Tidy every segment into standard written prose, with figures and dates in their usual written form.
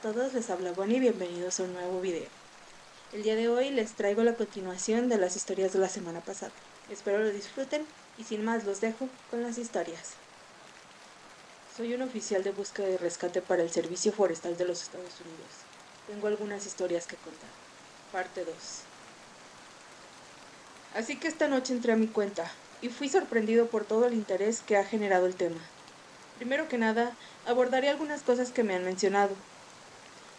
todos, les habla Bonnie y bienvenidos a un nuevo video. El día de hoy les traigo la continuación de las historias de la semana pasada. Espero lo disfruten y sin más los dejo con las historias. Soy un oficial de búsqueda y rescate para el Servicio Forestal de los Estados Unidos. Tengo algunas historias que contar. Parte 2. Así que esta noche entré a mi cuenta y fui sorprendido por todo el interés que ha generado el tema. Primero que nada, abordaré algunas cosas que me han mencionado.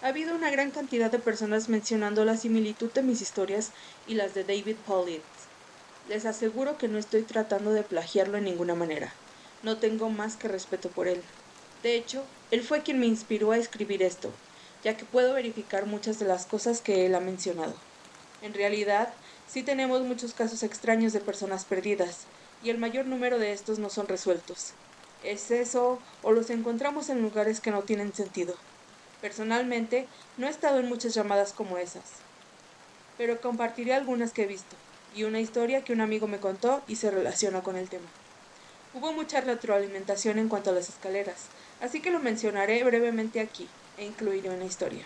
Ha habido una gran cantidad de personas mencionando la similitud de mis historias y las de David Pollitt. Les aseguro que no estoy tratando de plagiarlo en ninguna manera. No tengo más que respeto por él. De hecho, él fue quien me inspiró a escribir esto, ya que puedo verificar muchas de las cosas que él ha mencionado. En realidad, sí tenemos muchos casos extraños de personas perdidas, y el mayor número de estos no son resueltos. ¿Es eso o los encontramos en lugares que no tienen sentido? Personalmente, no he estado en muchas llamadas como esas, pero compartiré algunas que he visto, y una historia que un amigo me contó y se relaciona con el tema. Hubo mucha retroalimentación en cuanto a las escaleras, así que lo mencionaré brevemente aquí, e incluiré una historia.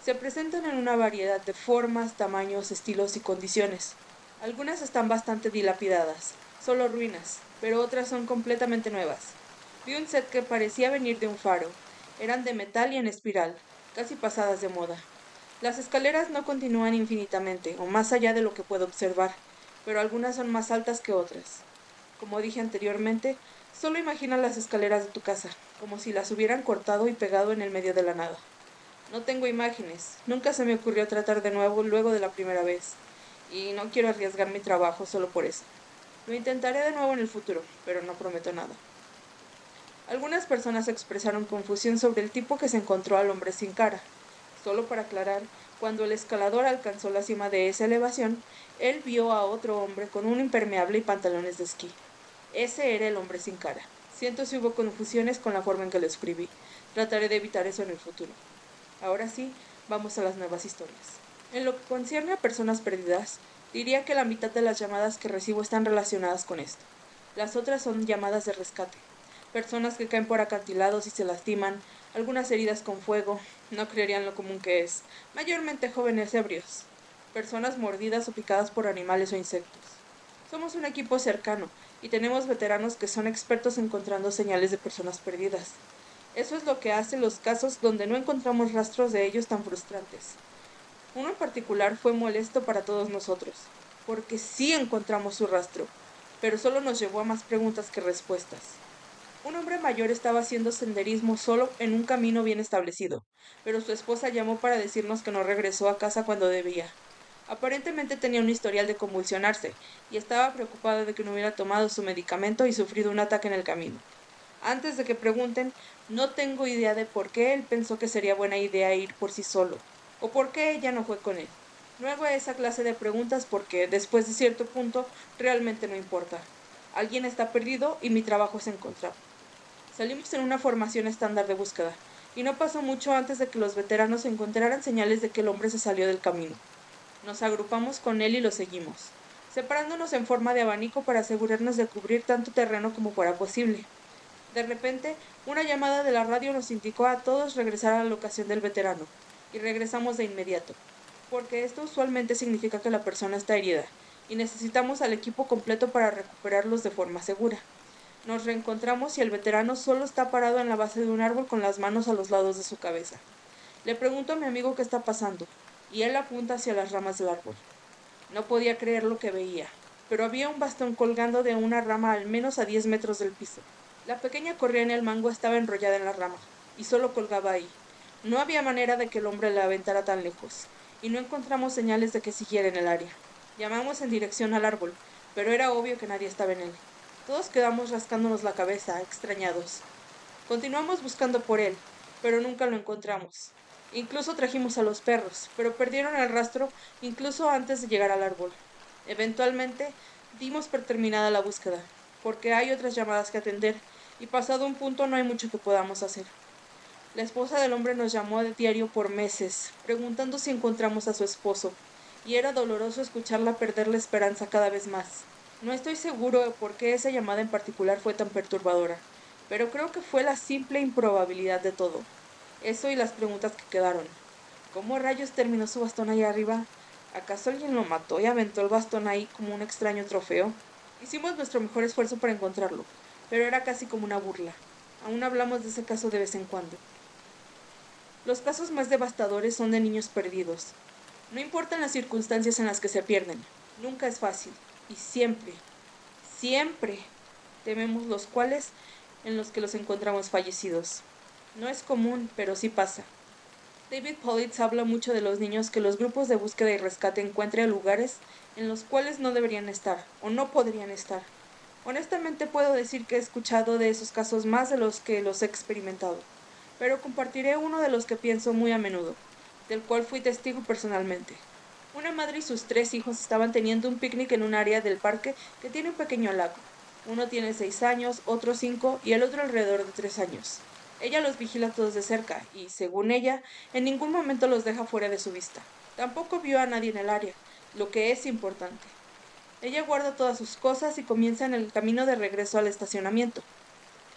Se presentan en una variedad de formas, tamaños, estilos y condiciones. Algunas están bastante dilapidadas, solo ruinas, pero otras son completamente nuevas. Vi un set que parecía venir de un faro. Eran de metal y en espiral, casi pasadas de moda. Las escaleras no continúan infinitamente, o más allá de lo que puedo observar, pero algunas son más altas que otras. Como dije anteriormente, solo imagina las escaleras de tu casa, como si las hubieran cortado y pegado en el medio de la nada. No tengo imágenes, nunca se me ocurrió tratar de nuevo luego de la primera vez, y no quiero arriesgar mi trabajo solo por eso. Lo intentaré de nuevo en el futuro, pero no prometo nada. Algunas personas expresaron confusión sobre el tipo que se encontró al hombre sin cara. Solo para aclarar, cuando el escalador alcanzó la cima de esa elevación, él vio a otro hombre con un impermeable y pantalones de esquí. Ese era el hombre sin cara. Siento si hubo confusiones con la forma en que lo escribí. Trataré de evitar eso en el futuro. Ahora sí, vamos a las nuevas historias. En lo que concierne a personas perdidas, diría que la mitad de las llamadas que recibo están relacionadas con esto. Las otras son llamadas de rescate. Personas que caen por acantilados y se lastiman, algunas heridas con fuego, no creerían lo común que es, mayormente jóvenes ebrios. Personas mordidas o picadas por animales o insectos. Somos un equipo cercano y tenemos veteranos que son expertos encontrando señales de personas perdidas. Eso es lo que hace los casos donde no encontramos rastros de ellos tan frustrantes. Uno en particular fue molesto para todos nosotros, porque sí encontramos su rastro, pero solo nos llevó a más preguntas que respuestas. Un hombre mayor estaba haciendo senderismo solo en un camino bien establecido, pero su esposa llamó para decirnos que no regresó a casa cuando debía. Aparentemente tenía un historial de convulsionarse y estaba preocupada de que no hubiera tomado su medicamento y sufrido un ataque en el camino. Antes de que pregunten, no tengo idea de por qué él pensó que sería buena idea ir por sí solo, o por qué ella no fue con él. No hago esa clase de preguntas porque, después de cierto punto, realmente no importa. Alguien está perdido y mi trabajo es encontrarlo. Salimos en una formación estándar de búsqueda, y no pasó mucho antes de que los veteranos encontraran señales de que el hombre se salió del camino. Nos agrupamos con él y lo seguimos, separándonos en forma de abanico para asegurarnos de cubrir tanto terreno como fuera posible. De repente, una llamada de la radio nos indicó a todos regresar a la locación del veterano, y regresamos de inmediato, porque esto usualmente significa que la persona está herida, y necesitamos al equipo completo para recuperarlos de forma segura. Nos reencontramos y el veterano solo está parado en la base de un árbol con las manos a los lados de su cabeza. Le pregunto a mi amigo qué está pasando, y él apunta hacia las ramas del árbol. No podía creer lo que veía, pero había un bastón colgando de una rama al menos a 10 metros del piso. La pequeña correa en el mango estaba enrollada en la rama, y solo colgaba ahí. No había manera de que el hombre la aventara tan lejos, y no encontramos señales de que siguiera en el área. Llamamos en dirección al árbol, pero era obvio que nadie estaba en él. Todos quedamos rascándonos la cabeza, extrañados. Continuamos buscando por él, pero nunca lo encontramos. Incluso trajimos a los perros, pero perdieron el rastro incluso antes de llegar al árbol. Eventualmente, dimos por terminada la búsqueda, porque hay otras llamadas que atender, y pasado un punto no hay mucho que podamos hacer. La esposa del hombre nos llamó de diario por meses, preguntando si encontramos a su esposo, y era doloroso escucharla perder la esperanza cada vez más. No estoy seguro de por qué esa llamada en particular fue tan perturbadora, pero creo que fue la simple improbabilidad de todo. Eso y las preguntas que quedaron. ¿Cómo rayos terminó su bastón ahí arriba? ¿Acaso alguien lo mató y aventó el bastón ahí como un extraño trofeo? Hicimos nuestro mejor esfuerzo para encontrarlo, pero era casi como una burla. Aún hablamos de ese caso de vez en cuando. Los casos más devastadores son de niños perdidos. No importan las circunstancias en las que se pierden, nunca es fácil. Y siempre, siempre tememos los cuales en los que los encontramos fallecidos. No es común, pero sí pasa. David Politz habla mucho de los niños que los grupos de búsqueda y rescate encuentran en lugares en los cuales no deberían estar o no podrían estar. Honestamente puedo decir que he escuchado de esos casos más de los que los he experimentado, pero compartiré uno de los que pienso muy a menudo, del cual fui testigo personalmente. Una madre y sus 3 hijos estaban teniendo un picnic en un área del parque que tiene un pequeño lago. Uno tiene 6 años, otro 5 y el otro alrededor de 3 años. Ella los vigila todos de cerca y, según ella, en ningún momento los deja fuera de su vista. Tampoco vio a nadie en el área, lo que es importante. Ella guarda todas sus cosas y comienza en el camino de regreso al estacionamiento.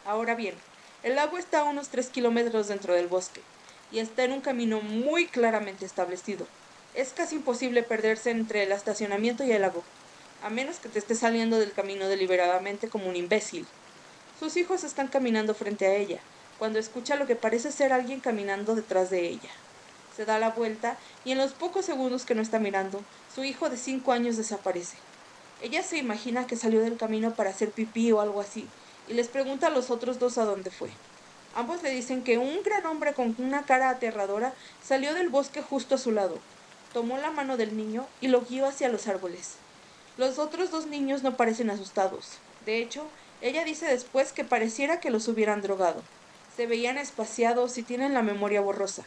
Ahora bien, el lago está a unos 3 kilómetros dentro del bosque y está en un camino muy claramente establecido. Es casi imposible perderse entre el estacionamiento y el lago, a menos que te estés saliendo del camino deliberadamente como un imbécil. Sus hijos están caminando frente a ella, cuando escucha lo que parece ser alguien caminando detrás de ella. Se da la vuelta y en los pocos segundos que no está mirando, su hijo de 5 años desaparece. Ella se imagina que salió del camino para hacer pipí o algo así, y les pregunta a los otros dos a dónde fue. Ambos le dicen que un gran hombre con una cara aterradora salió del bosque justo a su lado, tomó la mano del niño y lo guió hacia los árboles. Los otros 2 niños no parecen asustados. De hecho, ella dice después que pareciera que los hubieran drogado. Se veían espaciados y tienen la memoria borrosa.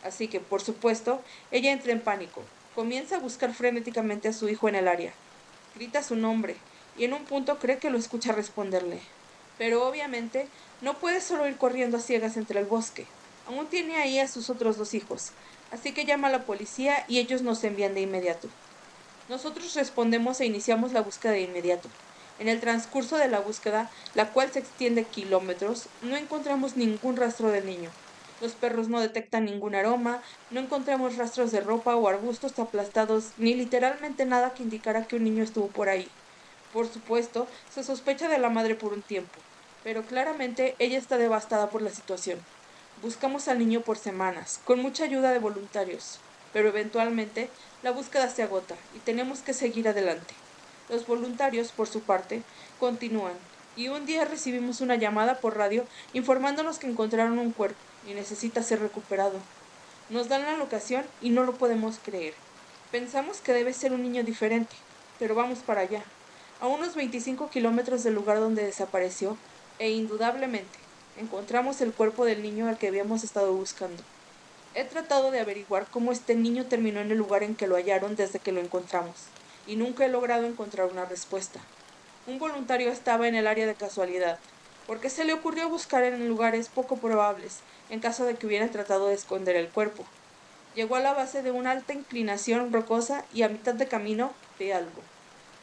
Así que, por supuesto, ella entra en pánico. Comienza a buscar frenéticamente a su hijo en el área. Grita su nombre y en un punto cree que lo escucha responderle. Pero obviamente no puede solo ir corriendo a ciegas entre el bosque. Aún tiene ahí a sus otros 2 hijos, así que llama a la policía y ellos nos envían de inmediato. Nosotros respondemos e iniciamos la búsqueda de inmediato. En el transcurso de la búsqueda, la cual se extiende kilómetros, no encontramos ningún rastro del niño. Los perros no detectan ningún aroma, no encontramos rastros de ropa o arbustos aplastados, ni literalmente nada que indicara que un niño estuvo por ahí. Por supuesto, se sospecha de la madre por un tiempo, pero claramente ella está devastada por la situación. Buscamos al niño por semanas, con mucha ayuda de voluntarios, pero eventualmente la búsqueda se agota y tenemos que seguir adelante. Los voluntarios, por su parte, continúan, y un día recibimos una llamada por radio informándonos que encontraron un cuerpo y necesita ser recuperado. Nos dan la locación y no lo podemos creer. Pensamos que debe ser un niño diferente, pero vamos para allá, a unos 25 kilómetros del lugar donde desapareció, e indudablemente encontramos el cuerpo del niño al que habíamos estado buscando. He tratado de averiguar cómo este niño terminó en el lugar en que lo hallaron desde que lo encontramos, y nunca he logrado encontrar una respuesta. Un voluntario estaba en el área de casualidad, porque se le ocurrió buscar en lugares poco probables, en caso de que hubiera tratado de esconder el cuerpo. Llegó a la base de una alta inclinación rocosa y a mitad de camino ve algo.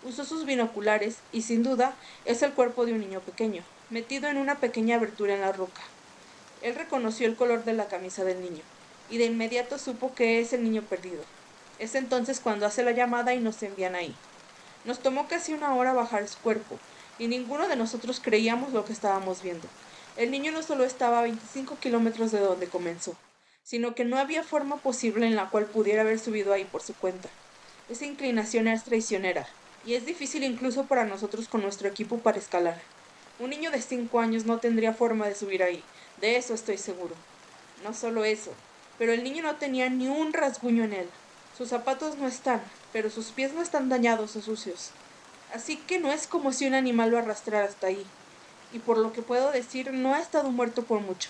Usó sus binoculares y sin duda es el cuerpo de un niño pequeño, metido en una pequeña abertura en la roca. Él reconoció el color de la camisa del niño y de inmediato supo que es el niño perdido. Es entonces cuando hace la llamada y nos envían ahí. Nos tomó casi una hora bajar su cuerpo y ninguno de nosotros creíamos lo que estábamos viendo. El niño no solo estaba a 25 kilómetros de donde comenzó, sino que no había forma posible en la cual pudiera haber subido ahí por su cuenta. Esa inclinación es traicionera, y es difícil incluso para nosotros con nuestro equipo para escalar. Un niño de 5 años no tendría forma de subir ahí, de eso estoy seguro. No solo eso, pero el niño no tenía ni un rasguño en él. Sus zapatos no están, pero sus pies no están dañados o sucios. Así que no es como si un animal lo arrastrara hasta ahí. Y por lo que puedo decir, no ha estado muerto por mucho.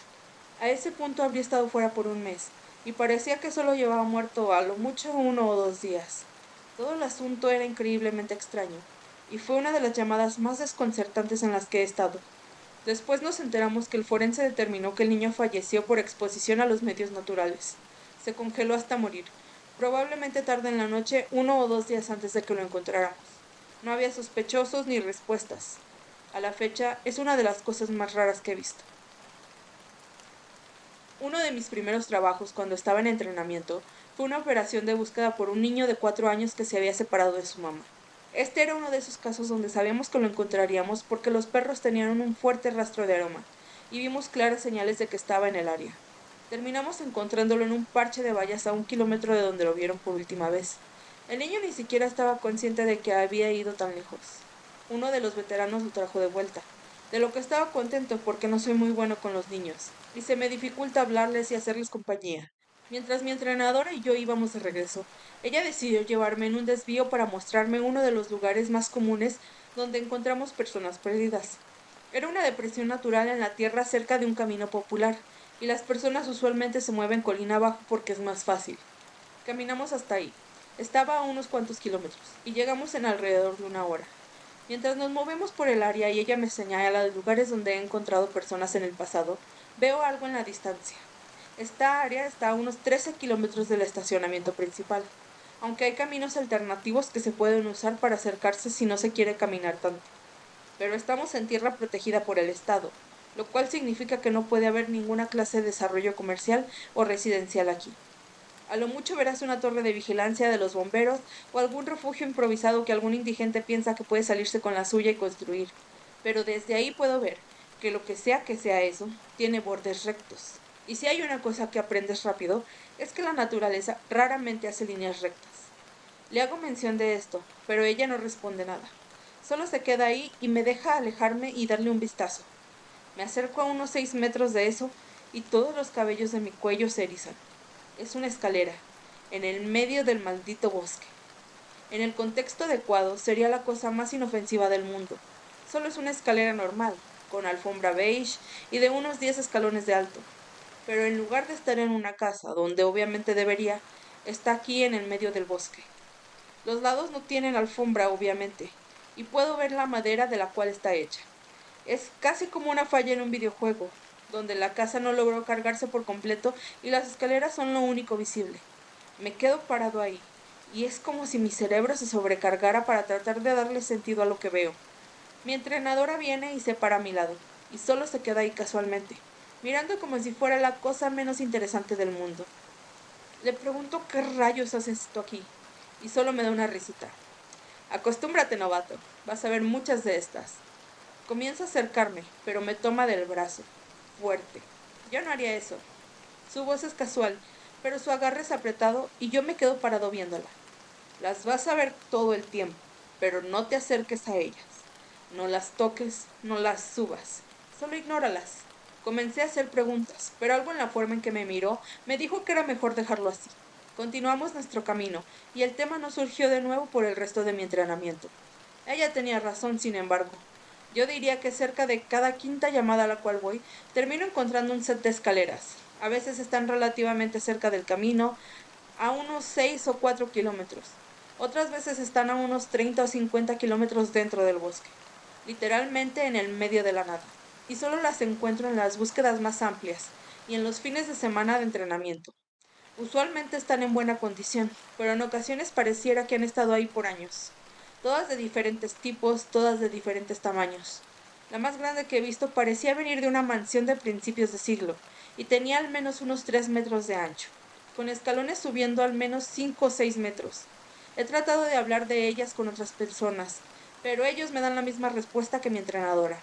A ese punto habría estado fuera por un mes, y parecía que solo llevaba muerto a lo mucho 1 o 2 días. Todo el asunto era increíblemente extraño, y fue una de las llamadas más desconcertantes en las que he estado. Después nos enteramos que el forense determinó que el niño falleció por exposición a los medios naturales. Se congeló hasta morir, probablemente tarde en la noche 1 o 2 días antes de que lo encontráramos. No había sospechosos ni respuestas. A la fecha es una de las cosas más raras que he visto. Uno de mis primeros trabajos cuando estaba en entrenamiento fue una operación de búsqueda por un niño de 4 años que se había separado de su mamá. Este era uno de esos casos donde sabíamos que lo encontraríamos porque los perros tenían un fuerte rastro de aroma y vimos claras señales de que estaba en el área. Terminamos encontrándolo en un parche de vallas a 1 kilómetro de donde lo vieron por última vez. El niño ni siquiera estaba consciente de que había ido tan lejos. Uno de los veteranos lo trajo de vuelta, de lo que estaba contento porque no soy muy bueno con los niños, y se me dificulta hablarles y hacerles compañía. Mientras mi entrenadora y yo íbamos de regreso, ella decidió llevarme en un desvío para mostrarme uno de los lugares más comunes donde encontramos personas perdidas. Era una depresión natural en la tierra cerca de un camino popular, y las personas usualmente se mueven colina abajo porque es más fácil. Caminamos hasta ahí. Estaba a unos cuantos kilómetros, y llegamos en alrededor de una hora. Mientras nos movemos por el área y ella me señala los lugares donde he encontrado personas en el pasado, veo algo en la distancia. Esta área está a unos 13 kilómetros del estacionamiento principal, aunque hay caminos alternativos que se pueden usar para acercarse si no se quiere caminar tanto. Pero estamos en tierra protegida por el Estado, lo cual significa que no puede haber ninguna clase de desarrollo comercial o residencial aquí. A lo mucho verás una torre de vigilancia de los bomberos o algún refugio improvisado que algún indigente piensa que puede salirse con la suya y construir. Pero desde ahí puedo ver que lo que sea eso, tiene bordes rectos. Y si hay una cosa que aprendes rápido, es que la naturaleza raramente hace líneas rectas. Le hago mención de esto, pero ella no responde nada. Solo se queda ahí y me deja alejarme y darle un vistazo. Me acerco a unos 6 metros de eso y todos los cabellos de mi cuello se erizan. Es una escalera, en el medio del maldito bosque. En el contexto adecuado sería la cosa más inofensiva del mundo. Solo es una escalera normal, con alfombra beige y de unos 10 escalones de alto. Pero en lugar de estar en una casa, donde obviamente debería, está aquí en el medio del bosque. Los lados no tienen alfombra, obviamente, y puedo ver la madera de la cual está hecha. Es casi como una falla en un videojuego, donde la casa no logró cargarse por completo y las escaleras son lo único visible. Me quedo parado ahí, y es como si mi cerebro se sobrecargara para tratar de darle sentido a lo que veo. Mi entrenadora viene y se para a mi lado, y solo se queda ahí casualmente, mirando como si fuera la cosa menos interesante del mundo. Le pregunto qué rayos haces esto aquí, y solo me da una risita. Acostúmbrate, novato, vas a ver muchas de estas. Comienza a acercarme, pero me toma del brazo, fuerte. Yo no haría eso. Su voz es casual, pero su agarre es apretado y yo me quedo parado viéndola. Las vas a ver todo el tiempo, pero no te acerques a ellas. No las toques, no las subas. Solo ignóralas. Comencé a hacer preguntas, pero algo en la forma en que me miró me dijo que era mejor dejarlo así. Continuamos nuestro camino, y el tema no surgió de nuevo por el resto de mi entrenamiento. Ella tenía razón, sin embargo. Yo diría que cerca de cada quinta llamada a la cual voy, termino encontrando un set de escaleras. A veces están relativamente cerca del camino, a unos 6 o 4 kilómetros. Otras veces están a unos 30 o 50 kilómetros dentro del bosque, literalmente en el medio de la nada. Y solo las encuentro en las búsquedas más amplias y en los fines de semana de entrenamiento. Usualmente están en buena condición, pero en ocasiones pareciera que han estado ahí por años. Todas de diferentes tipos, todas de diferentes tamaños. La más grande que he visto parecía venir de una mansión de principios de siglo, y tenía al menos unos 3 metros de ancho, con escalones subiendo al menos 5 o 6 metros. He tratado de hablar de ellas con otras personas, pero ellos me dan la misma respuesta que mi entrenadora.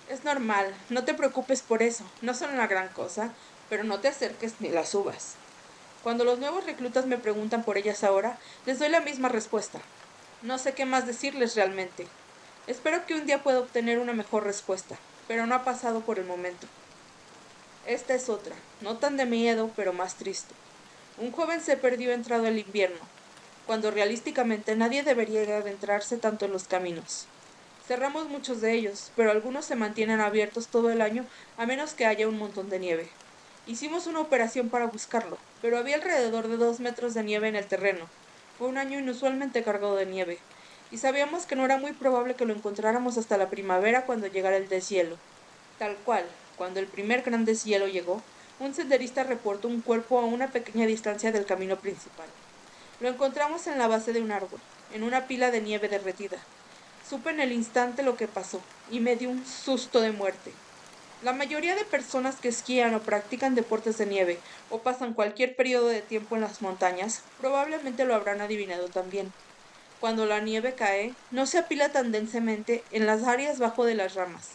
Es normal, no te preocupes por eso, no son una gran cosa, pero no te acerques ni las subas. Cuando los nuevos reclutas me preguntan por ellas ahora, les doy la misma respuesta. No sé qué más decirles realmente. Espero que un día pueda obtener una mejor respuesta, pero no ha pasado por el momento. Esta es otra, no tan de miedo, pero más triste. Un joven se perdió entrado el invierno, cuando realísticamente nadie debería adentrarse tanto en los caminos. Cerramos muchos de ellos, pero algunos se mantienen abiertos todo el año a menos que haya un montón de nieve. Hicimos una operación para buscarlo, pero había alrededor de 2 metros de nieve en el terreno. Fue un año inusualmente cargado de nieve, y sabíamos que no era muy probable que lo encontráramos hasta la primavera cuando llegara el deshielo. Tal cual, cuando el primer gran deshielo llegó, un senderista reportó un cuerpo a una pequeña distancia del camino principal. Lo encontramos en la base de un árbol, en una pila de nieve derretida. Supe en el instante lo que pasó, y me dio un susto de muerte. La mayoría de personas que esquían o practican deportes de nieve o pasan cualquier periodo de tiempo en las montañas probablemente lo habrán adivinado también. Cuando la nieve cae, no se apila tan densamente en las áreas bajo de las ramas.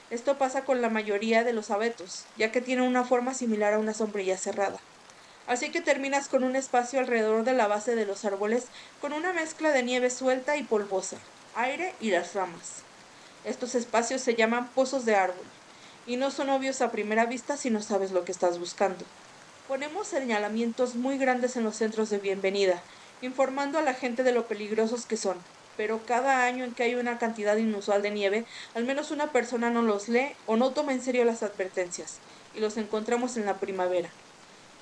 Esto pasa con la mayoría de los abetos, ya que tienen una forma similar a una sombrilla cerrada. Así que terminas con un espacio alrededor de la base de los árboles con una mezcla de nieve suelta y polvosa, aire y las ramas. Estos espacios se llaman pozos de árbol, y no son obvios a primera vista si no sabes lo que estás buscando. Ponemos señalamientos muy grandes en los centros de bienvenida, informando a la gente de lo peligrosos que son, pero cada año en que hay una cantidad inusual de nieve, al menos una persona no los lee o no toma en serio las advertencias, y los encontramos en la primavera.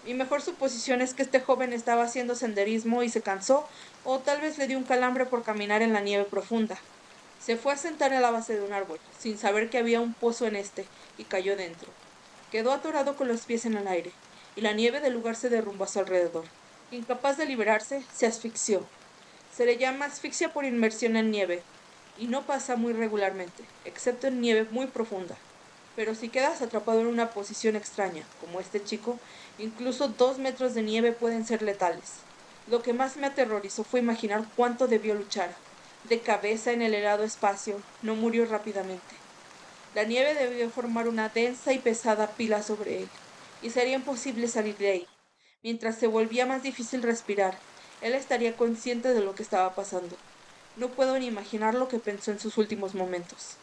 Mi mejor suposición es que este joven estaba haciendo senderismo y se cansó, o tal vez le dio un calambre por caminar en la nieve profunda. Se fue a sentar a la base de un árbol, sin saber que había un pozo en este, y cayó dentro. Quedó atorado con los pies en el aire, y la nieve del lugar se derrumbó a su alrededor. Incapaz de liberarse, se asfixió. Se le llama asfixia por inmersión en nieve, y no pasa muy regularmente, excepto en nieve muy profunda. Pero si quedas atrapado en una posición extraña, como este chico, incluso 2 metros de nieve pueden ser letales. Lo que más me aterrorizó fue imaginar cuánto debió luchar. De cabeza en el helado espacio, no murió rápidamente. La nieve debió formar una densa y pesada pila sobre él, y sería imposible salir de ahí. Mientras se volvía más difícil respirar, él estaría consciente de lo que estaba pasando. No puedo ni imaginar lo que pensó en sus últimos momentos.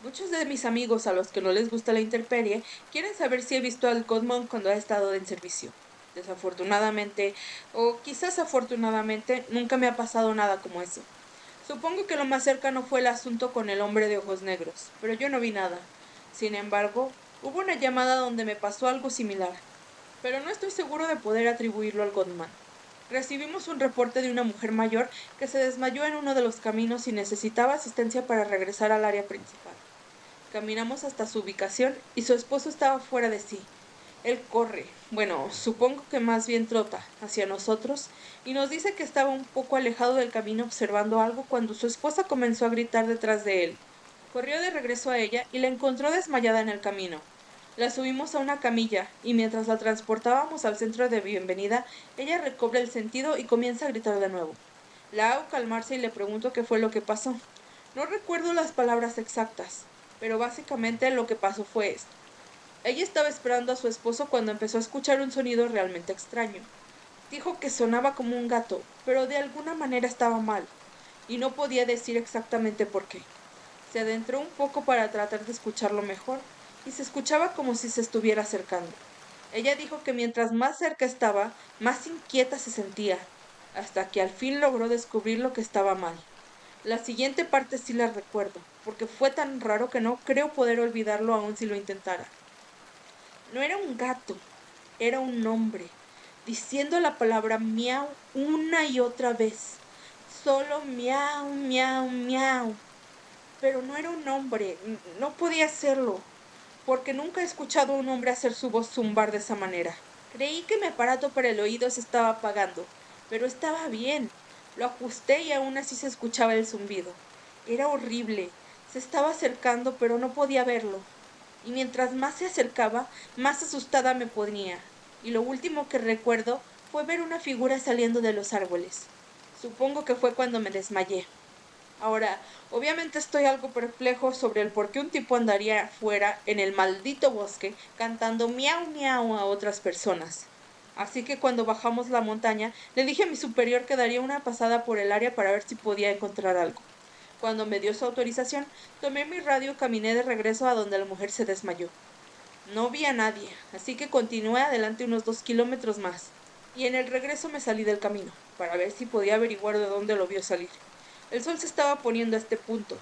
Muchos de mis amigos a los que no les gusta la intemperie quieren saber si he visto al Godmont cuando ha estado en servicio. Desafortunadamente, o quizás afortunadamente, nunca me ha pasado nada como eso. Supongo que lo más cercano fue el asunto con el hombre de ojos negros, pero yo no vi nada. Sin embargo, hubo una llamada donde me pasó algo similar, pero no estoy seguro de poder atribuirlo al Godman. Recibimos un reporte de una mujer mayor que se desmayó en uno de los caminos y necesitaba asistencia para regresar al área principal. Caminamos hasta su ubicación y su esposo estaba fuera de sí. Él corre, bueno, supongo que más bien trota, hacia nosotros, y nos dice que estaba un poco alejado del camino observando algo cuando su esposa comenzó a gritar detrás de él. Corrió de regreso a ella y la encontró desmayada en el camino. La subimos a una camilla, y mientras la transportábamos al centro de bienvenida, ella recobra el sentido y comienza a gritar de nuevo. La hago calmarse y le pregunto qué fue lo que pasó. No recuerdo las palabras exactas, pero básicamente lo que pasó fue esto. Ella estaba esperando a su esposo cuando empezó a escuchar un sonido realmente extraño. Dijo que sonaba como un gato, pero de alguna manera estaba mal, y no podía decir exactamente por qué. Se adentró un poco para tratar de escucharlo mejor, y se escuchaba como si se estuviera acercando. Ella dijo que mientras más cerca estaba, más inquieta se sentía, hasta que al fin logró descubrir lo que estaba mal. La siguiente parte sí la recuerdo, porque fue tan raro que no creo poder olvidarlo aun si lo intentara. No era un gato, era un hombre, diciendo la palabra miau una y otra vez. Solo miau, miau, miau. Pero no era un hombre, no podía serlo, porque nunca he escuchado a un hombre hacer su voz zumbar de esa manera. Creí que mi aparato para el oído se estaba apagando, pero estaba bien. Lo ajusté y aún así se escuchaba el zumbido. Era horrible. Se estaba acercando, pero no podía verlo. Y mientras más se acercaba, más asustada me ponía. Y lo último que recuerdo fue ver una figura saliendo de los árboles. Supongo que fue cuando me desmayé. Ahora, obviamente estoy algo perplejo sobre el por qué un tipo andaría fuera en el maldito bosque cantando miau miau a otras personas. Así que cuando bajamos la montaña, le dije a mi superior que daría una pasada por el área para ver si podía encontrar algo. Cuando me dio su autorización, tomé mi radio y caminé de regreso a donde la mujer se desmayó. No vi a nadie, así que continué adelante unos 2 kilómetros más, y en el regreso me salí del camino, para ver si podía averiguar de dónde lo vio salir. El sol se estaba poniendo a este punto,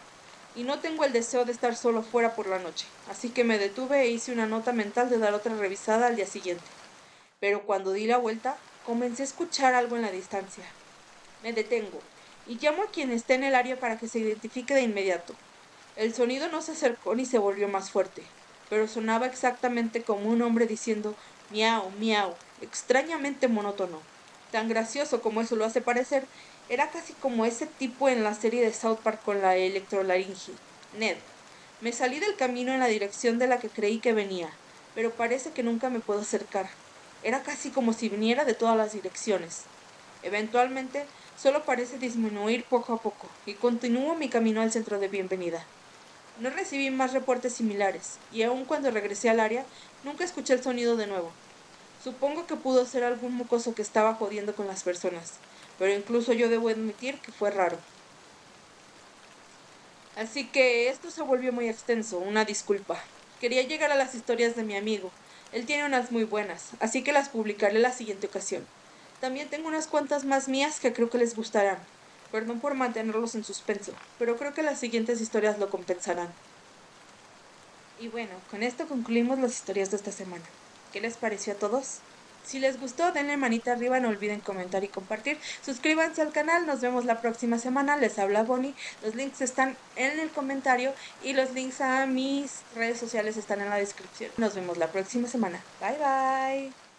y no tengo el deseo de estar solo fuera por la noche, así que me detuve e hice una nota mental de dar otra revisada al día siguiente. Pero cuando di la vuelta, comencé a escuchar algo en la distancia. Me detengo, y llamo a quien esté en el área para que se identifique de inmediato. El sonido no se acercó ni se volvió más fuerte, pero sonaba exactamente como un hombre diciendo miau, miau, extrañamente monótono. Tan gracioso como eso lo hace parecer, era casi como ese tipo en la serie de South Park con la electrolaringe, Ned. Me salí del camino en la dirección de la que creí que venía, pero parece que nunca me puedo acercar. Era casi como si viniera de todas las direcciones. Eventualmente, solo parece disminuir poco a poco, y continúo mi camino al centro de bienvenida. No recibí más reportes similares, y aun cuando regresé al área, nunca escuché el sonido de nuevo. Supongo que pudo ser algún mocoso que estaba jodiendo con las personas, pero incluso yo debo admitir que fue raro. Así que esto se volvió muy extenso, una disculpa. Quería llegar a las historias de mi amigo. Él tiene unas muy buenas, así que las publicaré la siguiente ocasión. También tengo unas cuantas más mías que creo que les gustarán. Perdón por mantenerlos en suspenso, pero creo que las siguientes historias lo compensarán. Y bueno, con esto concluimos las historias de esta semana. ¿Qué les pareció a todos? Si les gustó, denle manita arriba, no olviden comentar y compartir. Suscríbanse al canal, nos vemos la próxima semana. Les habla Bonnie. Los links están en el comentario y los links a mis redes sociales están en la descripción. Nos vemos la próxima semana. Bye bye.